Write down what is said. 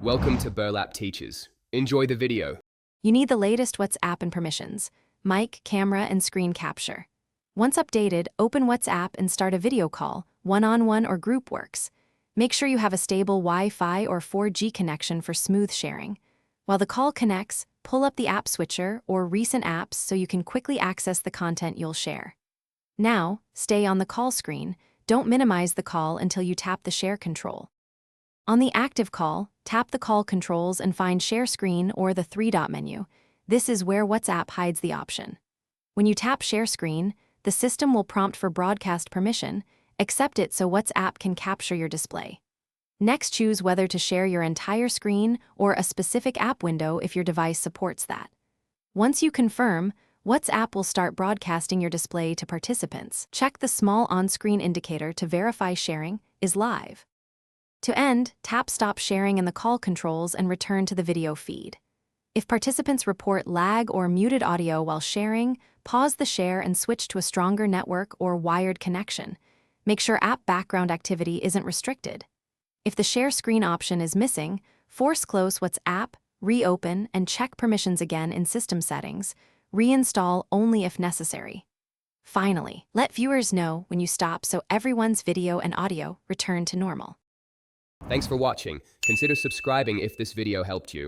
Welcome to Burlap Teachers. Enjoy the video. You need the latest WhatsApp and permissions: mic, camera, and screen capture. Once updated, open WhatsApp and start a video call. One-on-one or group works. Make sure you have a stable Wi-Fi or 4G connection for smooth sharing. While the call connects, pull up the app switcher or recent apps so you can quickly access the content you'll share. Now, stay on the call screen. Don't minimize the call until you tap the share control. On the active call, tap the call controls and find Share Screen or the three-dot menu. This is where WhatsApp hides the option. When you tap Share Screen, the system will prompt for broadcast permission. Accept it so WhatsApp can capture your display. Next, choose whether to share your entire screen or a specific app window if your device supports that. Once you confirm, WhatsApp will start broadcasting your display to participants. Check the small on-screen indicator to verify sharing is live. To end, tap Stop Sharing in the call controls and return to the video feed. If participants report lag or muted audio while sharing, pause the share and switch to a stronger network or wired connection. Make sure app background activity isn't restricted. If the share screen option is missing, force close WhatsApp, reopen, and check permissions again in system settings. Reinstall only if necessary. Finally, let viewers know when you stop so everyone's video and audio return to normal. Thanks for watching. Consider subscribing if this video helped you.